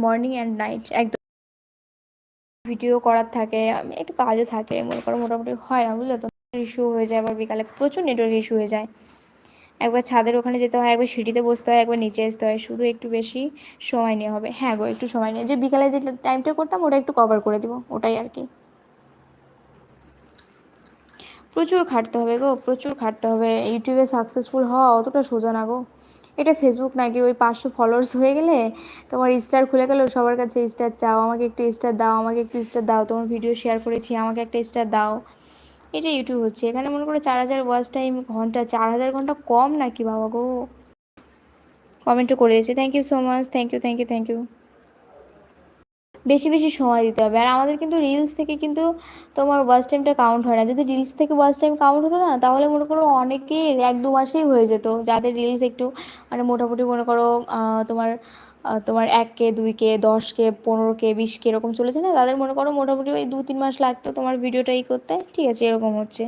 Morning and night একদম video করার থাকে, আমি একটু কাজে থাকে মনে করো, মোটামুটি হয় না বুঝলে তো, ইস্যু হয়ে যায়, আবার বিকালে প্রচুর নেটওয়ার্ক ইস্যু হয়ে যায়। একবার ছাদের ওখানে যেতে হয়, একবার সিঁড়িতে বসতে হয়, একবার নিচে আসতে হয়, শুধু একটু বেশি সময় নেওয়া হবে। হ্যাঁ গো, একটু সময় নিয়ে যে বিকালে যে টাইমটা করতাম ওটা একটু কভার করে দিব, ওটাই আর কি। প্রচুর খাটতে হবে গো, প্রচুর খাটতে হবে। ইউটিউবে সাকসেসফুল হওয়া অতটা সোজা না গো। এটা ফেসবুক নাকি, ওই 500 ফলোয়ার্স হয়ে গেলে তোমার স্টার খুলে গেল, সবার কাছে স্টার চাও, আমাকে একটু স্টার দাও, আমাকে একটু স্টার দাও, তোমার ভিডিও শেয়ার করেছি আমাকে একটা স্টার দাও। এটা ইউটিউব হচ্ছে। এখানে মনে করো 4000 ওয়াচ টাইম, ঘন্টা 4000 ঘন্টা কম নাকি বাবা গো। কমেন্টও করে দিয়েছে, thank you so much, thank you, thank you, thank you. বেশি বেশি সময় দিতে হবে। আর আমাদের কিন্তু রিলস থেকে কিন্তু তোমার ওয়াচ টাইমটা কাউন্ট হয় না। যদি রিলস থেকে ওয়াচ টাইম কাউন্ট হতো না, তাহলে মনে করো অনেকেই 1-2 মাসেই হয়ে যেত, যাদের রিলস একটু মানে মোটামুটি মনে করো তোমার তোমার 1K 2K 10K 15K 20K এরকম চলেছে না, তাদের মনে করো মোটামুটি ওই 2-3 মাস লাগতো তোমার ভিডিওটা করতে। ঠিক আছে, এরকম হচ্ছে।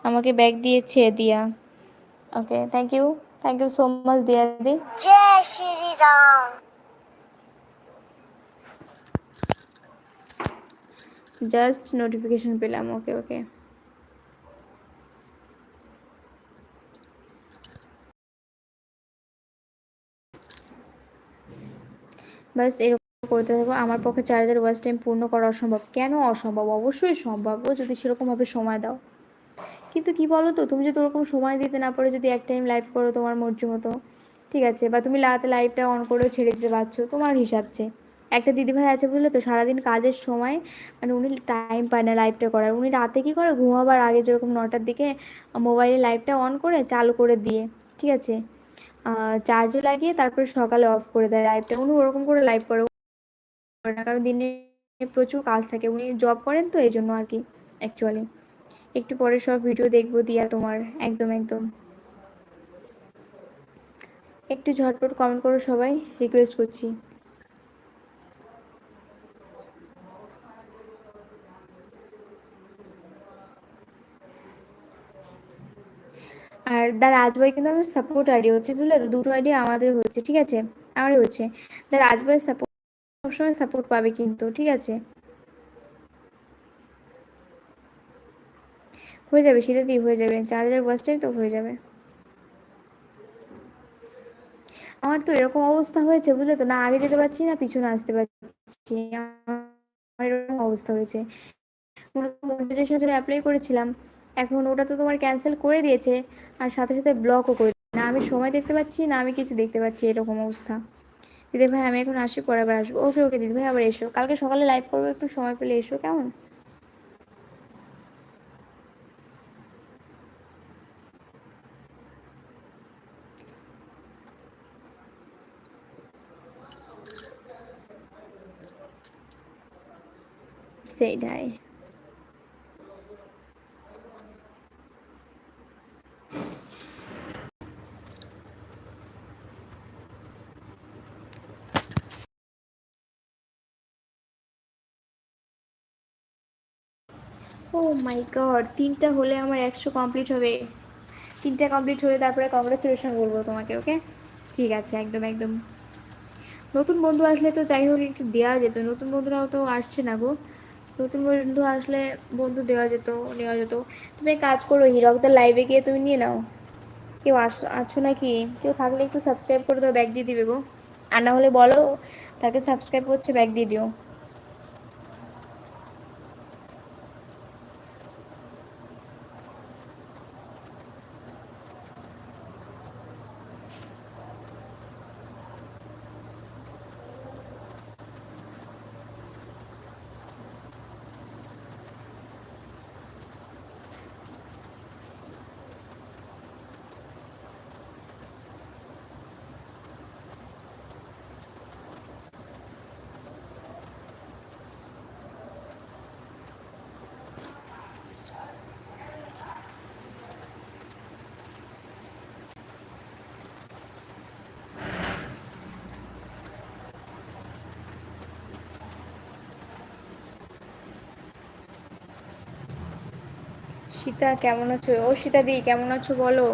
আমাকে ব্যাগ দিয়েছে Diya. Okay, thank you, thank you so much Diya দি। জয় শ্রীরাম। জাস্ট নোটিফিকেশন পেলাম, ওকে ওকে। বাস এরকম করতে থাকো। আমার পক্ষে 4000 ওয়াচ টাইম পূর্ণ করা অসম্ভব। কেন অসম্ভব? অবশ্যই সম্ভব ও, যদি সেরকমভাবে সময় দাও। কিন্তু কি বলো তো, তুমি যদি ওরকম সময় দিতে না পারো, যদি এক টাইম লাইভ করো তোমার মর্জি মতো, ঠিক আছে, বা তুমি রাতে লাইভটা অন করেও ছেড়ে দিতে পারছো, তোমার হিসাবছে। একটা দিদিভাই আছে বুঝলে তো, সারাদিন কাজের সময় মানে উনি টাইম পায় না লাইভটা করার। উনি রাতে কী করে, ঘুমাবার আগে যেরকম 9টার দিকে মোবাইলে লাইভটা অন করে চালু করে দিয়ে, ঠিক আছে, চার্জে লাগিয়ে তারপরে সকালে অফ করে দেয় লাইভটা। উনি ওরকম করে লাইভ করে না, কারণ দিনে প্রচুর কাজ থাকে, উনি জব করেন তো এই জন্য আর কি। অ্যাকচুয়ালি একটু পরে সব ভিডিও দেখবো দিয়া তোমার, একদম একদম। একটু ঝটপট কমেন্ট করো সবাই, রিকোয়েস্ট করছি। আর দ্য রাজবয় কিন্তু আমার সাপোর্ট আইডি হচ্ছে বুঝলে তো, দুটো আইডি আমাদের হচ্ছে, ঠিক আছে, আমারই হচ্ছে। দ্য রাজবয় সাপোর্ট সবসময় সাপোর্ট পাবে কিন্তু, ঠিক আছে। হয়ে যাবে সেটাতেই হয়ে যাবে, 4000 ওয়াচ টাইম তো হয়ে যাবে। আমার তো এরকম অবস্থা হয়েছে বুঝলে তো, না আগে যেতে পারছি না পিছনে আসতে পারছি, আমার এরকম অবস্থা হয়েছে। মনিটাইজেশনের জন্য অ্যাপ্লাই করেছিলাম, এখন ওটা তো তোমার ক্যান্সেল করে দিয়েছে, আর সাথে সাথে ব্লকও করে দিয়েছে। না আমি সময় দেখতে পাচ্ছি, না আমি কিছু দেখতে পাচ্ছি, এরকম অবস্থা। দিদি ভাই আমি এখন আসি, পরে আবার আসবো। ওকে ওকে দিদি ভাই, আবার এসো, কালকে সকালে লাইভ করবো, একটু সময় পেলে এসো কেমন। সেইটাই। ও মাই গড, 3টা হলে আমার 100 কমপ্লিট হবে। 3টা কমপ্লিট হলে তারপরে কংগ্রেচুলেশন বলবো তোমাকে, ওকে। ঠিক আছে, একদম একদম। নতুন বন্ধু আসলে তো যাই হোক একটু দেওয়া যেত, নতুন বন্ধুরাও তো আসছে না গো। নতুন বন্ধু আসলে বন্ধু দেওয়া যেত, নেওয়া যেত। তুমি এক কাজ করো, হিরকদের লাইভে গিয়ে তুমি নিয়ে নাও। কেউ আছো নাকি? কেউ থাকলে একটু সাবস্ক্রাইব করে দাও, ব্যাগ দিয়ে দিবে গো। আর না হলে বলো তাকে সাবস্ক্রাইব করছে, ব্যাগ দিয়ে দিও। সীতা কেমন আছো? ও সীতা দি কেমন আছো বলো।